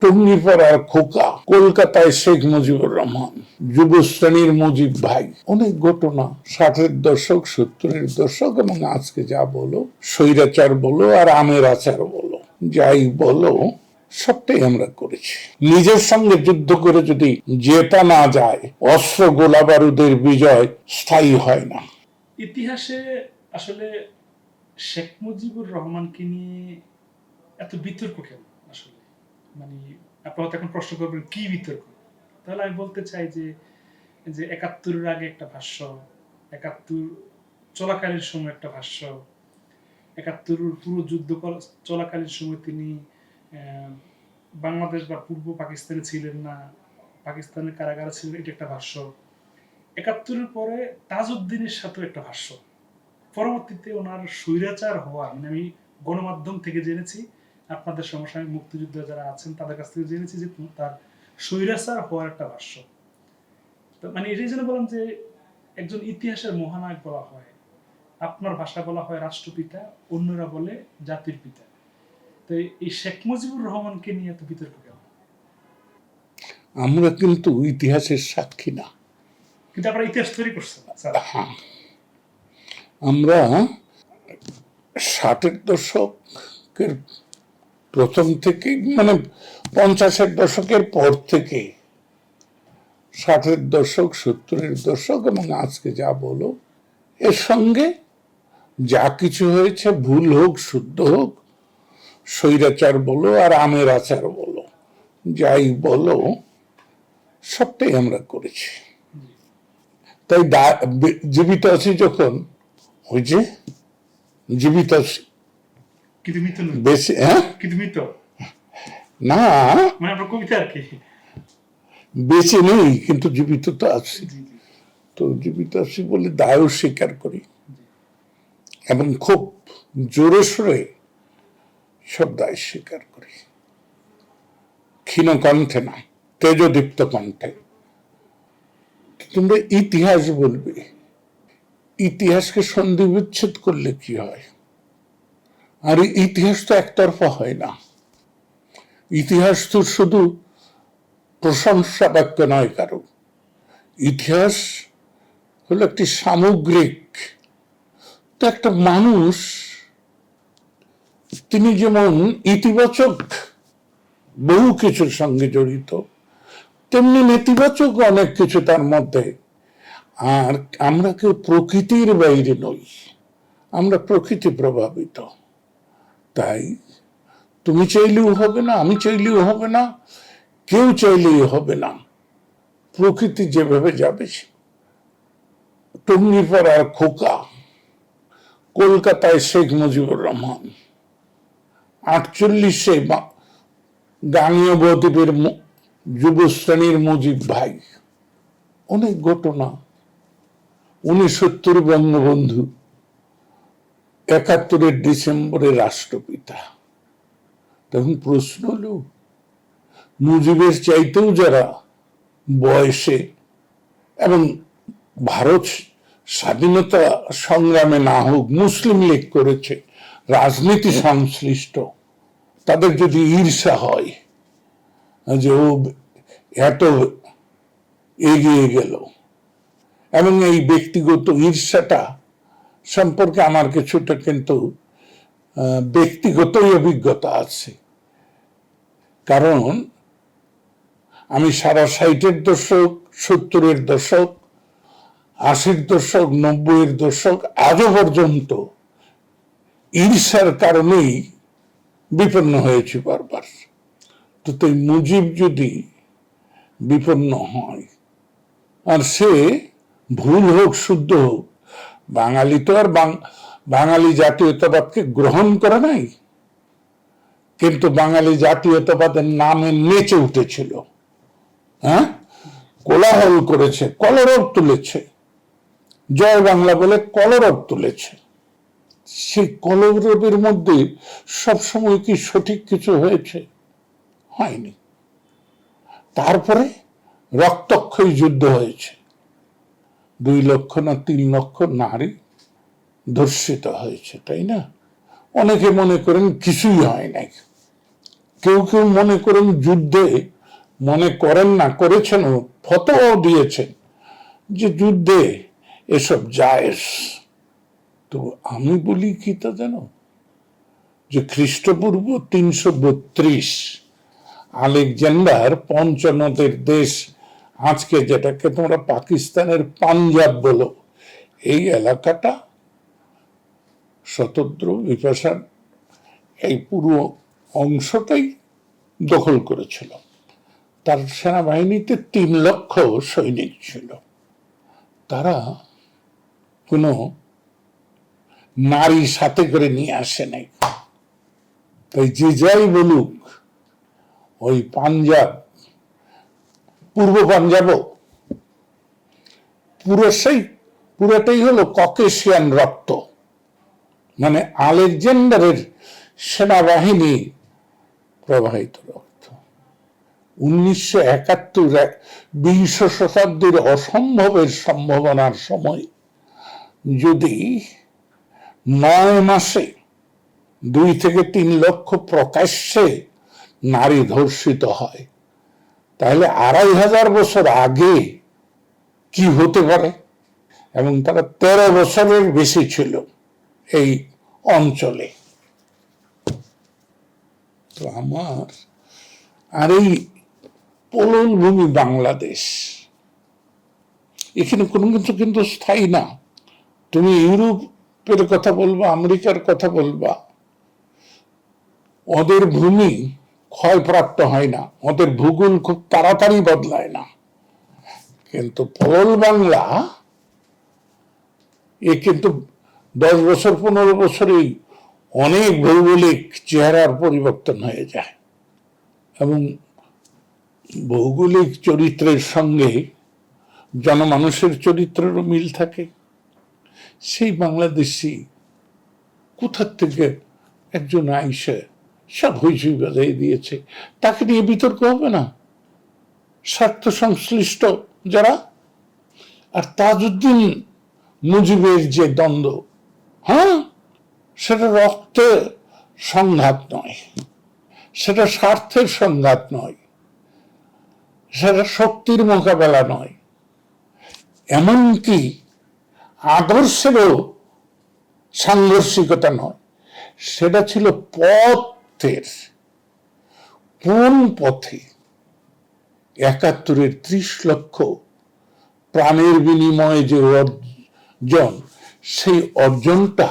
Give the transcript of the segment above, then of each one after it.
টুঙ্গিপাড়ার খোকা, কলকাতায় শেখ মুজিবুর রহমান, যুবশ্রেণীর মুজিব ভাই, অনেক ঘটনা 60-এর দশক, 70-এর দশক এবং আজকে যা বলো, স্বৈরাচার বলো আর আমের আচার বলো, যাই বলো সবটাই আমরা করেছি। নিজের সঙ্গে যুদ্ধ করে যদি জেতা না যায়, অস্ত্র গোলা বারুদের বিজয় স্থায়ী হয় না। ইতিহাসে আসলে শেখ মুজিবুর রহমানকে নিয়ে এত বিতর্ক কেন? আসলে মানে আপনারা এখন প্রশ্ন করবেন কি বিতর্ক, তাহলে আমি বলতে চাই যে ৭১-এর আগে একটা ভাষ্য, ৭১ চলাকালীন সময় একটা ভাষ্য, ৭১ পুরো যুদ্ধ চলাকালীন সময় তিনি বাংলাদেশ বা পূর্ব পাকিস্তানে ছিলেন না, পাকিস্তানের কারাগারে ছিলেন, এটা একটা ভাষ্য। ৭১-এর পরে তাজউদ্দিনের সাথে একটা ভাষ্য। পরবর্তীতে ওনার স্বৈরাচার হওয়া, মানে আমি গণমাধ্যম থেকে জেনেছি, আপনাদের সমসাময়িক মুক্তিযোদ্ধা যারা আছেন তাদের কাছ থেকে জেনেছি যে তার স্বৈরাচার হওয়ার একটা ভাষ্য। তো মানে এটাই জন্য বললাম যে একজন ইতিহাসের মহানায়ক বলা হয়, আপনার ভাষা বলা হয় রাষ্ট্রপিতা, অন্যরা বলে জাতির পিতা। তো এই শেখ মুজিবুর রহমানকে নিয়ে এত বিতর্ক কেন? আমরা কিন্তু ইতিহাসের সাক্ষী না, কিন্তু আপনারা ইতিহাস তৈরি করছেন। হ্যাঁ, আমরা 60-এর দশকের প্রথম থেকে, মানে 50-এর দশকের পর থেকে 60-এর দশক, 70-এর দশক এবং আজকে যা বলো, এর সঙ্গে যা কিছু হয়েছে, ভুল হোক শুদ্ধ হোক, স্বৈরাচার বলো আর আমের আচার বলো, যাই বলো সবটাই আমরা করেছি। তাই জীবিত আছি যখন, ওই যে জীবিত আছি বেশি, হ্যাঁ না মানে আপনার কবিতা আর কি, বেঁচে নেই কিন্তু জীবিত তো আছি। তো জীবিত আছি বলে দায়ও স্বীকার করি এবং খুব জোরে সোরে সব দায় স্বীকার করি, ক্ষীণ কণ্ঠে না, তেজদীপ্ত কণ্ঠে। তোমরা ইতিহাস বলবে, ইতিহাসকে সন্ধি বিচ্ছেদ করলে কি হয়? আর ইতিহাস তো একতরফা হয় না। ইতিহাস তো শুধু প্রশংসা বাক্য নয় কারো, ইতিহাস হলো একটি সামগ্রিক। তো একটা মানুষ তিনি যেমন ইতিবাচক বহু কিছুর সঙ্গে জড়িত, তেমনি নেতিবাচক অনেক কিছু তার মধ্যে। আর আমরা কেউ প্রকৃতির বাইরে নই, আমরা প্রকৃতি প্রভাবিত। তাই তুমি চাইলেও হবে না, আমি চাইলেও হবে না, কেউ চাইলেই হবে না। প্রকৃতি যেভাবে যাবে। টুঙ্গিপাড়ার খোকা, কলকাতায় শেখ মুজিবুর রহমান, 48-এ গাঙ্গেয় বদ্বীপের যুবশ্রেণীর মুজিব ভাই, অনেক ঘটনা। 69 বঙ্গবন্ধু, ৭১-এর ডিসেম্বরে রাষ্ট্রপিতা। তখন প্রশ্ন হলো, মুজিবের চাইতেও যারা বয়সে এবং ভারত স্বাধীনতা সংগ্রামে না হোক মুসলিম লীগ করেছে, রাজনীতি সংশ্লিষ্ট, তাদের যদি ঈর্ষা হয় যে ও এত এগিয়ে গেল, এবং এই ব্যক্তিগত ঈর্ষাটা সম্পর্কে আমার কিছুটা কিন্তু ব্যক্তিগতই অভিজ্ঞতা আছে। কারণ আমি সারা 60-এর দশক, 70-এর দশক, 80-এর দশক, 90-এর দশক আজও পর্যন্ত ঈর্ষার কারণেই বিপন্ন হয়েছি বারবার। তো তাই মুজিব যদি বিপন্ন হয়, আর সে ভুল হোক শুদ্ধ হোক, বাঙালি তো আর বাঙালি জাতীয়তাবাদকে গ্রহণ করে নাই, কিন্তু বাঙালি জাতীয়তাবাদের নামে নেচে উঠেছিল, হ্যাঁ, কোলাহল করেছে, কলরব তুলেছে, জয় বাংলা বলে কলরব তুলেছে। সেই কলরবের মধ্যে সবসময় কি সঠিক কিছু হয়েছে? হয়নি। তারপরে রক্তক্ষয়ী যুদ্ধ হয়েছে, 2 লক্ষ না 3 লক্ষ নারী ধর্ষিত হয়েছে, তাই না? অনেকে মনে করেন কিছুই হয় নাই, কেউ কেউ মনে করেন যুদ্ধে, মনে করেন না, করেছেন, ফতোয়াও দিয়েছেন যে যুদ্ধে এসব জায়েজ। তো আমি বলি কি তা জানো, যে খ্রিস্টপূর্ব 332 আলেকজান্ডার পঞ্চনদের দেশ, আজকে যেটাকে তোমরা পাকিস্তানের পাঞ্জাব বলো, এই এলাকাটা শতদ্র বিপাশার এই পুরো অংশটাই দখল করেছিল। তার সেনাবাহিনীতে 3 লক্ষ সৈনিক ছিল। তারা কোনো নারী সাথে করে নিয়ে আসে নাই। তাই যে যাই বলুক, ওই পাঞ্জাব, পূর্ব পাঞ্জাবও পুরোটাই হলো ককেশিয়ান রক্ত, মানে আলেকজান্ডারের সেনাবাহিনী প্রবাহিত রক্ত। 1971 বিংশ শতাব্দীর অসম্ভবের সম্ভাবনার সময় যদি 9 মাসে 2 থেকে 3 লক্ষ প্রকাশ্যে নারী ধর্ষিত হয়, তাহলে 2500 বছর আগে কি হতে পারে? এবং তারা 13 বছরের বেশি ছিল এই অঞ্চলে। তো আমার আর এই পলল ভূমি বাংলাদেশ, এখানে কোনো কিছু কিন্তু স্থায়ী না। তুমি ইউরোপের কথা বলবা, আমেরিকার কথা বলবা, ওদের ভূমি ক্ষয়প্রাপ্ত হয় না, ওদের ভূগোল খুব তাড়াতাড়ি বদলায় না। কিন্তু পলল বাংলা, এ কিন্তু 10 বছর 15 বছরেই অনেক ভৌগোলিক চেহারার পরিবর্তন হয়ে যায়, এবং ভৌগোলিক চরিত্রের সঙ্গে জনমানুষের চরিত্রেরও মিল থাকে। সেই বাংলাদেশি কোথার থেকে একজন আইসে সব হইচই বাজাই দিয়েছে, তাকে নিয়ে বিতর্ক হবে না? স্বার্থ সংশ্লিষ্ট যারা। আর তাজউদ্দিন মুজিবের যে দ্বন্দ্ব, হ্যাঁ, সেটা রক্তের সংঘাত নয়, সেটা স্বার্থের সংঘাত নয়, সেটা শক্তির মোকাবেলা নয়, এমনকি আদর্শেরও সাংঘর্ষিকতা নয়। সেটা ছিল পথের, কোন পথে 71-এর 30 লক্ষ প্রাণের বিনিময়ে যে অর্জন, সেই অর্জনটা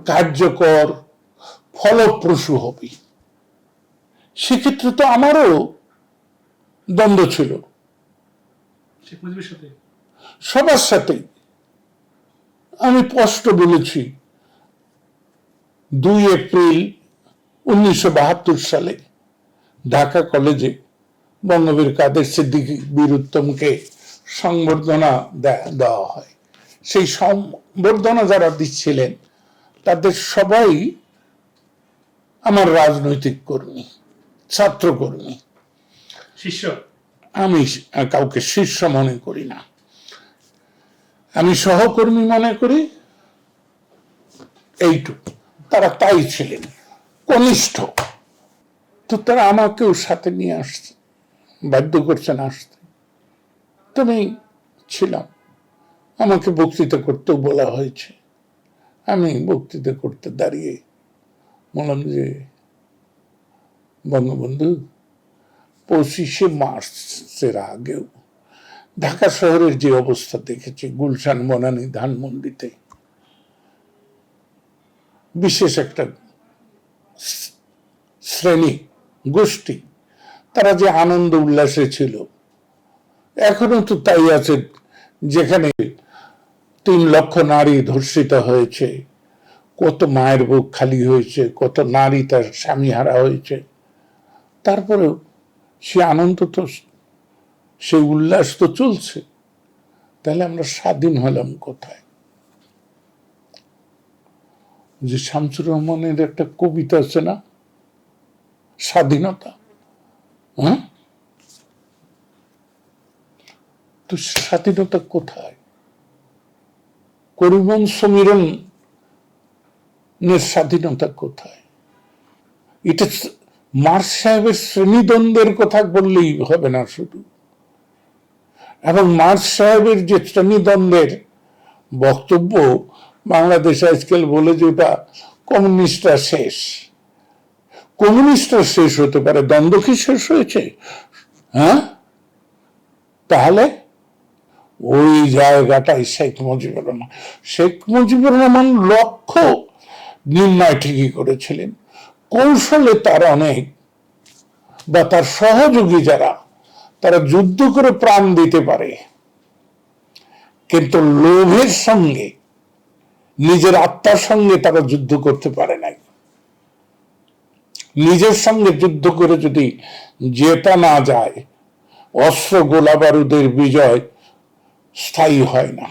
কার্যকর ফলপ্রসূ হবে। সেক্ষেত্রে তো আমারও দ্বন্দ্ব ছিল সবার সাথেই। আমি স্পষ্ট বলেছি, 2 এপ্রিল 1972 সালে ঢাকা কলেজে বঙ্গবীর কাদের সিদ্দিকী বীর উত্তমকে সংবর্ধনা দেওয়া হয়। সেই সংবর্ধনা যারা দিচ্ছিলেন তাদের সবাই আমার রাজনৈতিক কর্মী, ছাত্র কর্মী। শিষ্য? আমি কাউকে শিষ্য মনে করি না, আমি সহকর্মী মনে করি, এইটুকু। তারা তাই ছিলেন, কনিষ্ঠ। তো তারা আমাকেও সাথে নিয়ে আসছে, বাধ্য করছেন আসতে। তো আমি ছিলাম, আমাকে বক্তৃতা করতেও বলা হয়েছে। আমি বক্তৃতা করতে দাঁড়িয়ে বললাম যে, বঙ্গবন্ধু, 25শে মার্চের আগেও ঢাকা শহরের যে অবস্থা দেখেছি, গুলশান, বনানী, ধানমন্ডিতে বিশেষ একটা শ্রেণী, গোষ্ঠী, তারা যে আনন্দ উল্লাসে ছিল, এখনো তো তাই আছে। যেখানে 3 লক্ষ নারী ধর্ষিত হয়েছে, কত মায়ের বুক খালি হয়েছে, কত নারী তার স্বামী হারা হয়েছে, তারপরেও সে আনন্দ তো, সে উল্লাস তো চলছে। তাহলে আমরা স্বাধীন হলাম কোথায়? যে শামসুর রহমানের একটা কবিতা আছে না, স্বাধীনতা, হ্যাঁ? তো স্বাধীনতা কোথায়? করিমন সমীরনের স্বাধীনতা কোথায়? এটা মার্শ সাহেবের শ্রেণীদ্বন্দ্বের কথা বললেই হবে না শুধু, এবং মার্শ সাহেবের যে শ্রেণীদ্বন্দ্বের বক্তব্য, বাংলাদেশ আজকাল বলে যে ওটা কমিউনিস্টরা শেষ। কমিউনিস্টরা শেষ হতে পারে, দ্বন্দ্ব কি শেষ হয়েছে? হ্যাঁ, তাহলে ওই জায়গাটাই শেখ মুজিবুর রহমান। শেখ মুজিবুর রহমান লক্ষ্য নির্ণয় ঠিকই করেছিলেন, কৌশলে তার অনেক বা তার সহযোগী যারা, তারা যুদ্ধ করে প্রাণ দিতে পারে, কিন্তু লোভের সঙ্গে, নিজের আত্মার সঙ্গে তারা যুদ্ধ করতে পারে নাই। নিজের সঙ্গে যুদ্ধ করে যদি জেতা না যায়, অস্ত্র গোলা বারুদের বিজয় স্থায়ী হয় না।